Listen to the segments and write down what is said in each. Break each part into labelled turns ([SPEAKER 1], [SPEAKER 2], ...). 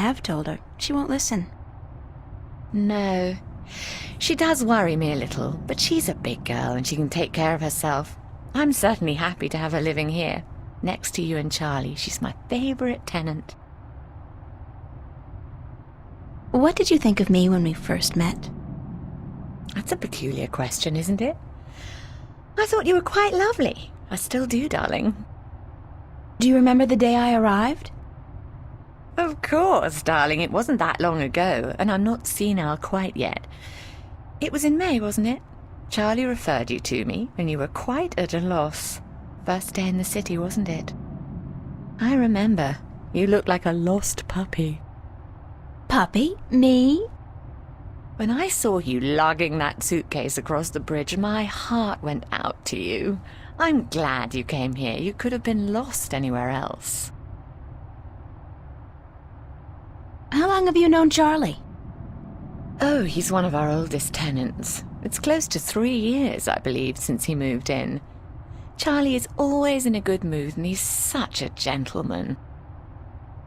[SPEAKER 1] have told her. She won't listen.
[SPEAKER 2] No. She does worry me a little, but she's a big girl and she can take care of herself. I'm certainly happy to have her living here. Next to you and Charlie, she's my favorite tenant.
[SPEAKER 1] What did you think of me when we first met?
[SPEAKER 2] That's a peculiar question, isn't it? I thought you were quite lovely. I still do, darling.
[SPEAKER 1] Do you remember the day I arrived?
[SPEAKER 2] Of course, darling. It wasn't that long ago, and I'm not senile quite yet. It was in May, wasn't it? Charlie referred you to me, and you were quite at a loss. First day in the city, wasn't it? I remember. You looked like a lost puppy.
[SPEAKER 1] Puppy? Me?
[SPEAKER 2] When I saw you lugging that suitcase across the bridge, my heart went out to you. I'm glad you came here. You could have been lost anywhere else.
[SPEAKER 1] How long have you known Charlie?
[SPEAKER 2] Oh, he's one of our oldest tenants. It's close to 3 years, I believe, since he moved in. Charlie is always in a good mood, and he's such a gentleman.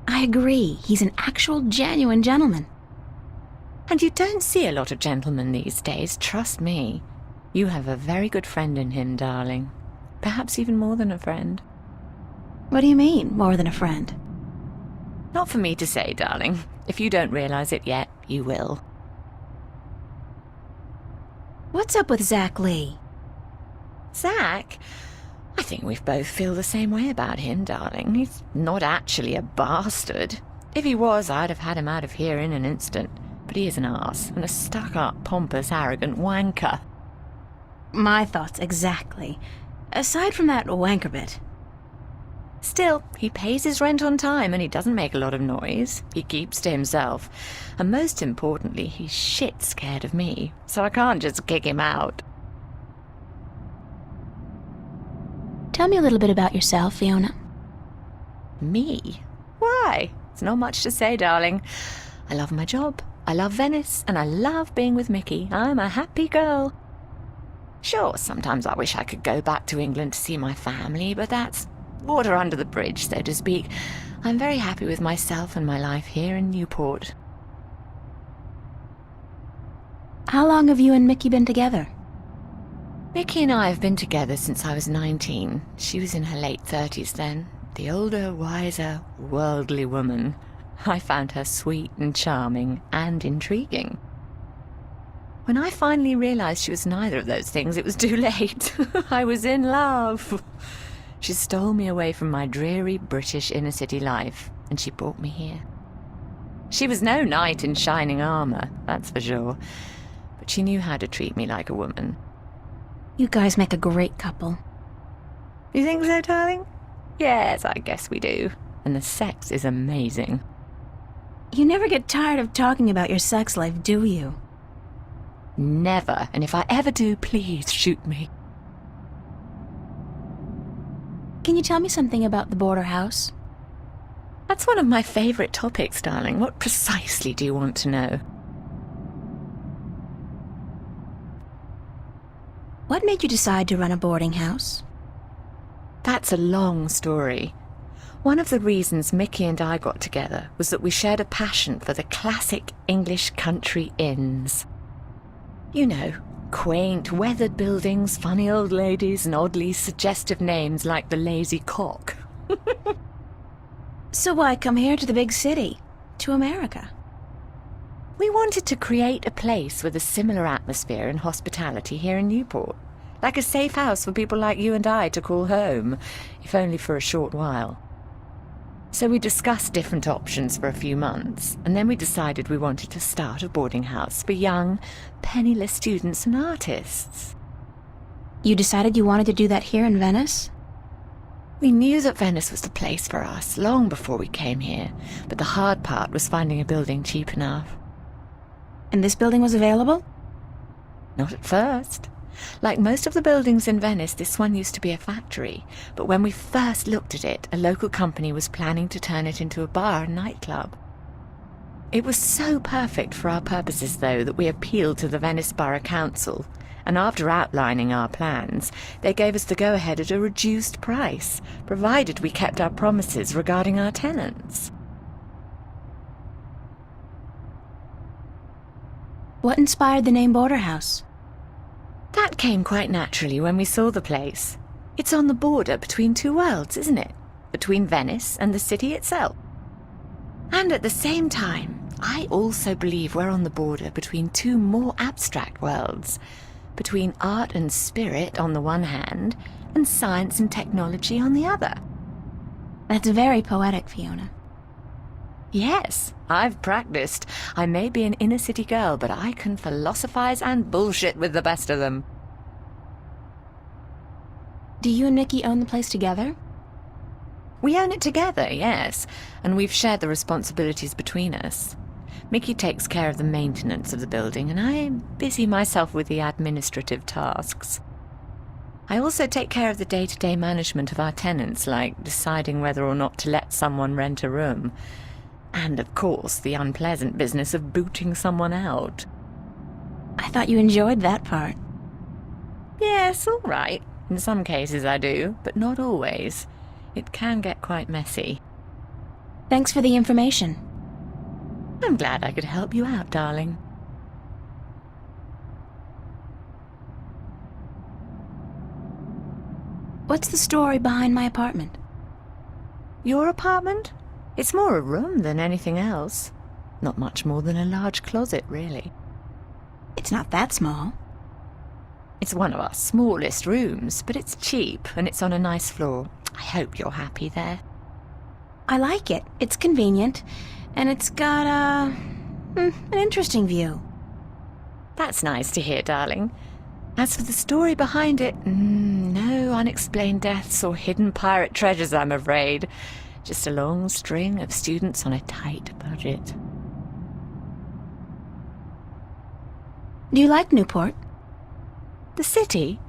[SPEAKER 1] I agree. He's an actual, genuine gentleman.
[SPEAKER 2] And you don't see a lot of gentlemen these days, trust me. You have a very good friend in him, darling. Perhaps even more than a friend.
[SPEAKER 1] What do you mean, more than a friend?
[SPEAKER 2] Not for me to say, darling. If you don't realize it yet, you will.
[SPEAKER 1] What's up with Zach Lee?
[SPEAKER 2] Zach? I think we both feel the same way about him, darling. He's not actually a bastard. If he was, I'd have had him out of here in an instant. But he is an arse, and a stuck-up, pompous, arrogant wanker.
[SPEAKER 1] My thoughts exactly. Aside from that wanker bit.
[SPEAKER 2] Still, he pays his rent on time and he doesn't make a lot of noise. He keeps to himself. And most importantly, he's shit scared of me, so I can't just kick him out.
[SPEAKER 1] Tell me a little bit about yourself, Fiona.
[SPEAKER 2] Me? Why? It's not much to say, darling. I love my job, I love Venice, and I love being with Mickey. I'm a happy girl. Sure, sometimes I wish I could go back to England to see my family, but that's water under the bridge, so to speak. I'm very happy with myself and my life here in Newport.
[SPEAKER 1] How long have you and Mickey been together?
[SPEAKER 2] Mickey and I have been together since I was 19. She was in her late 30s then. The older, wiser, worldly woman. I found her sweet and charming and intriguing. When I finally realized she was neither of those things, it was too late. I was in love. She stole me away from my dreary British inner-city life, and she brought me here. She was no knight in shining armor, that's for sure, but she knew how to treat me like a woman.
[SPEAKER 1] You guys make a great couple.
[SPEAKER 2] You think so, darling? Yes, I guess we do. And the sex is amazing.
[SPEAKER 1] You never get tired of talking about your sex life, do you?
[SPEAKER 2] Never, and if I ever do, please shoot me.
[SPEAKER 1] Can you tell me something about the border house?
[SPEAKER 2] That's one of my favorite topics, darling. What precisely do you want to know?
[SPEAKER 1] What made you decide to run a boarding house?
[SPEAKER 2] That's a long story. One of the reasons Mickey and I got together was that we shared a passion for the classic English country inns. You know, quaint, weathered buildings, funny old ladies, and oddly suggestive names like the Lazy Cock.
[SPEAKER 1] So why come here to the big city, to America?
[SPEAKER 2] We wanted to create a place with a similar atmosphere and hospitality here in Newport. Like a safe house for people like you and I to call home, if only for a short while. So we discussed different options for a few months, and then we decided we wanted to start a boarding house for young, penniless students and artists.
[SPEAKER 1] You decided you wanted to do that here in Venice?
[SPEAKER 2] We knew that Venice was the place for us long before we came here, but the hard part was finding a building cheap enough.
[SPEAKER 1] And this building was available?
[SPEAKER 2] Not at first. Like most of the buildings in Venice, this one used to be a factory, but when we first looked at it, a local company was planning to turn it into a bar and nightclub. It was so perfect for our purposes, though, that we appealed to the Venice Borough Council, and after outlining our plans, they gave us the go-ahead at a reduced price, provided we kept our promises regarding our tenants.
[SPEAKER 1] What inspired the name Border House?
[SPEAKER 2] That came quite naturally when we saw the place. It's on the border between two worlds, isn't it? Between Venice and the city itself. And at the same time, I also believe we're on the border between two more abstract worlds. Between art and spirit on the one hand, and science and technology on the other.
[SPEAKER 1] That's very poetic, Fiona.
[SPEAKER 2] Yes, I've practiced. I may be an inner-city girl, but I can philosophize and bullshit with the best of them.
[SPEAKER 1] Do you and Mickey own the place together?
[SPEAKER 2] We own it together, yes, and we've shared the responsibilities between us. Mickey takes care of the maintenance of the building, and I busy myself with the administrative tasks. I also take care of the day-to-day management of our tenants, like deciding whether or not to let someone rent a room. And, of course, the unpleasant business of booting someone out.
[SPEAKER 1] I thought you enjoyed that part.
[SPEAKER 2] Yes, all right. In some cases I do, but not always. It can get quite messy.
[SPEAKER 1] Thanks for the information.
[SPEAKER 2] I'm glad I could help you out, darling.
[SPEAKER 1] What's the story behind my apartment?
[SPEAKER 2] Your apartment? It's more a room than anything else. Not much more than a large closet, really.
[SPEAKER 1] It's not that small.
[SPEAKER 2] It's one of our smallest rooms, but it's cheap and it's on a nice floor. I hope you're happy there.
[SPEAKER 1] I like it. It's convenient, and it's got an interesting view.
[SPEAKER 2] That's nice to hear, darling. As for the story behind it, no unexplained deaths or hidden pirate treasures, I'm afraid. Just a long string of students on a tight budget.
[SPEAKER 1] Do you like Newport?
[SPEAKER 2] The city?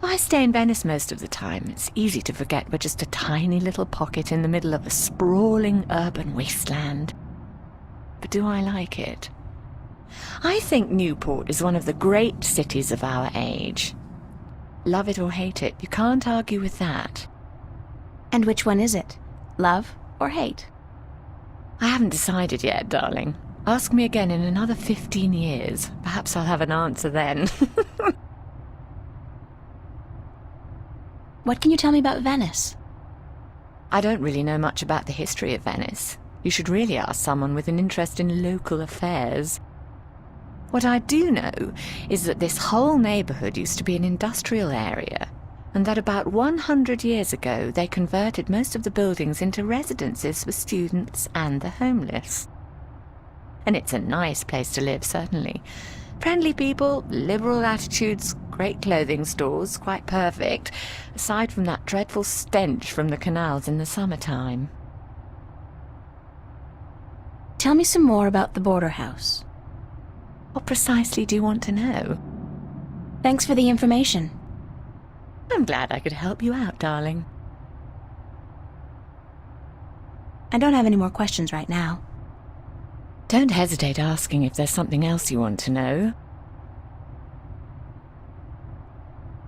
[SPEAKER 2] I stay in Venice most of the time. It's easy to forget we're just a tiny little pocket in the middle of a sprawling urban wasteland. But do I like it? I think Newport is one of the great cities of our age. Love it or hate it, you can't argue with that.
[SPEAKER 1] And which one is it? Love or hate?
[SPEAKER 2] I haven't decided yet, darling. Ask me again in another 15 years. Perhaps I'll have an answer then.
[SPEAKER 1] What can you tell me about Venice?
[SPEAKER 2] I don't really know much about the history of Venice. You should really ask someone with an interest in local affairs. What I do know is that this whole neighborhood used to be an industrial area, and that about 100 years ago they converted most of the buildings into residences for students and the homeless. And it's a nice place to live, certainly. Friendly people, liberal attitudes, great clothing stores, quite perfect, aside from that dreadful stench from the canals in the summertime.
[SPEAKER 1] Tell me some more about the Border House.
[SPEAKER 2] What precisely do you want to know?
[SPEAKER 1] Thanks for the information.
[SPEAKER 2] I'm glad I could help you out, darling.
[SPEAKER 1] I don't have any more questions right now.
[SPEAKER 2] Don't hesitate asking if there's something else you want to know.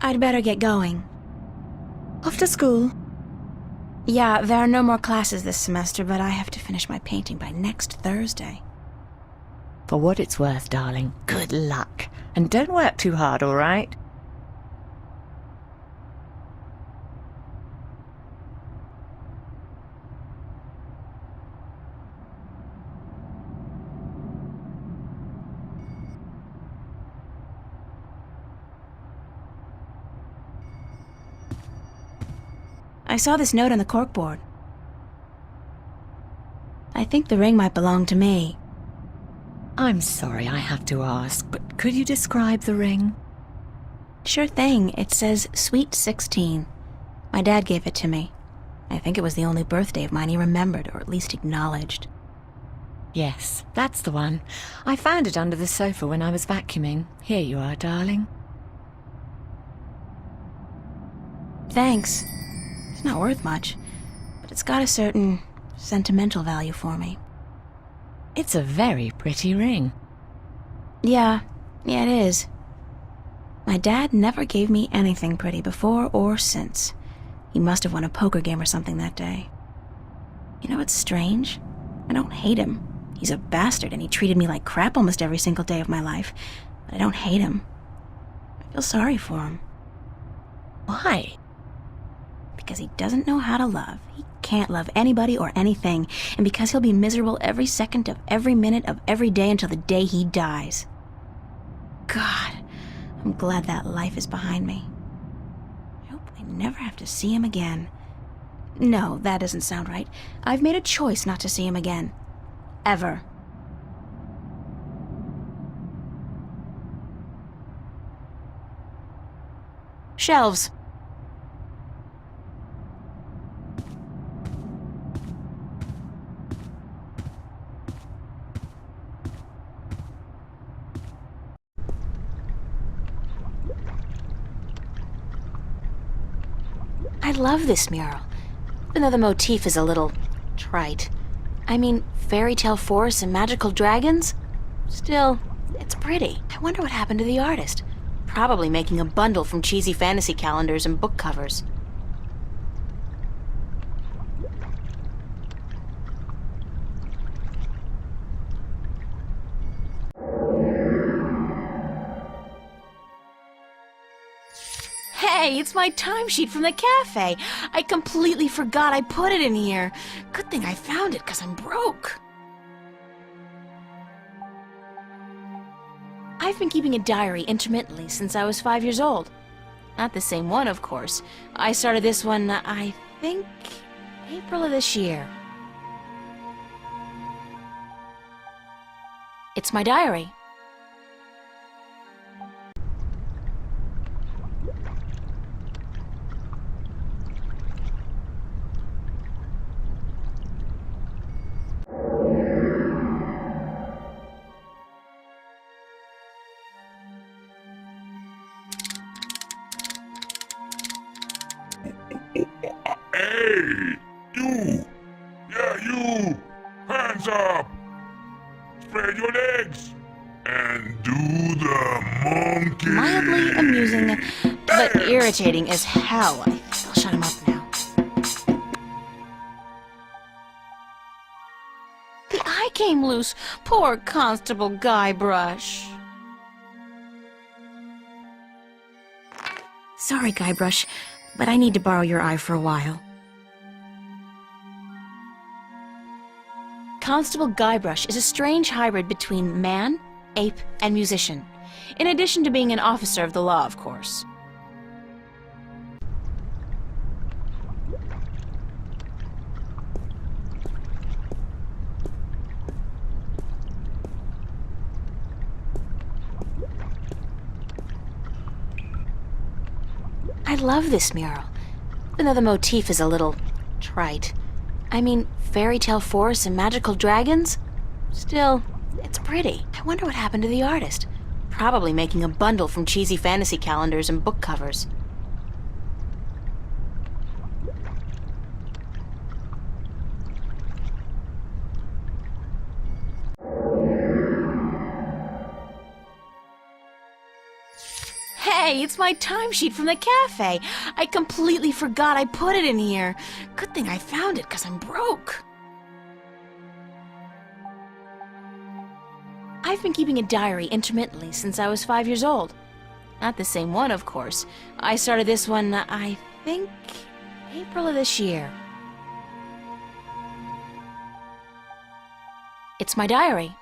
[SPEAKER 1] I'd better get going.
[SPEAKER 2] Off to school?
[SPEAKER 1] Yeah, there are no more classes this semester, but I have to finish my painting by next Thursday.
[SPEAKER 2] For what it's worth, darling, good luck. And don't work too hard, all right?
[SPEAKER 1] I saw this note on the corkboard. I think the ring might belong to me.
[SPEAKER 2] I'm sorry I have to ask, but could you describe the ring?
[SPEAKER 1] Sure thing. It says Sweet 16. My dad gave it to me. I think it was the only birthday of mine he remembered, or at least acknowledged.
[SPEAKER 2] Yes, that's the one. I found it under the sofa when I was vacuuming. Here you are, darling.
[SPEAKER 1] Thanks. It's not worth much, but it's got a certain sentimental value for me.
[SPEAKER 2] It's a very pretty ring.
[SPEAKER 1] Yeah, it is. My dad never gave me anything pretty before or since. He must have won a poker game or something that day. You know what's strange? I don't hate him. He's a bastard, and he treated me like crap almost every single day of my life. But I don't hate him. I feel sorry for him.
[SPEAKER 2] Why?
[SPEAKER 1] Because he doesn't know how to love. He can't love anybody or anything, and because he'll be miserable every second of every minute of every day until the day he dies. God, I'm glad that life is behind me. I hope I never have to see him again. No, that doesn't sound right. I've made a choice not to see him again. Ever. Shelves. I love this mural, even though the motif is a little trite. I mean, fairy tale forests and magical dragons? Still, it's pretty. I wonder what happened to the artist. Probably making a bundle from cheesy fantasy calendars and book covers. Hey, it's my timesheet from the cafe. I completely forgot I put it in here. Good thing I found it, because I'm broke. I've been keeping a diary intermittently since I was 5 years old. Not the same one, of course. I started this one, I think, April of this year. It's my diary.
[SPEAKER 3] Hey! You! Yeah, you! Hands up! Spread your legs! And do the monkey!
[SPEAKER 1] Mildly amusing, but irritating as hell. I think I'll shut him up now. The eye came loose. Poor Constable Guybrush. Sorry, Guybrush, but I need to borrow your eye for a while. Constable Guybrush is a strange hybrid between man, ape, and musician, in addition to being an officer of the law, of course. I love this mural, even though the motif is a little trite. I mean, fairy tale forests and magical dragons? Still, it's pretty. I wonder what happened to the artist. Probably making a bundle from cheesy fantasy calendars and book covers. Hey, it's my timesheet from the cafe. I completely forgot I put it in here. Good thing I found it, because I'm broke. I've been keeping a diary intermittently since I was 5 years old. Not the same one, of course. I started this one, I think, April of this year. It's my diary.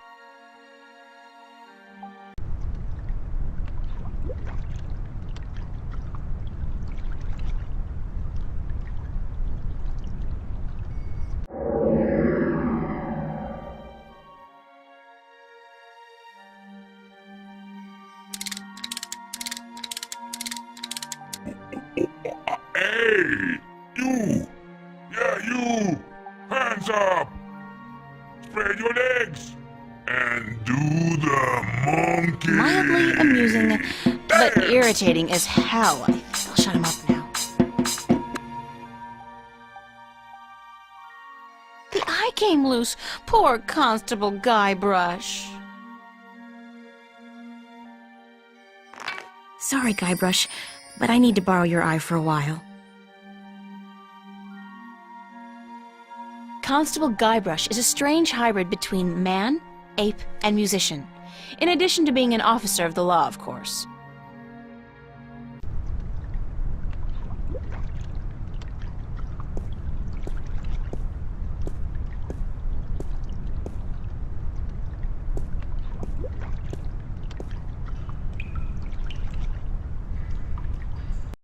[SPEAKER 3] Hey! You! Yeah, you! Hands up! Spread your legs! And do the monkey!
[SPEAKER 1] Mildly amusing, but irritating as hell. I think I'll shut him up now. The eye came loose. Poor Constable Guybrush. Sorry, Guybrush, but I need to borrow your eye for a while. Constable Guybrush is a strange hybrid between man, ape, and musician, in addition to being an officer of the law, of course.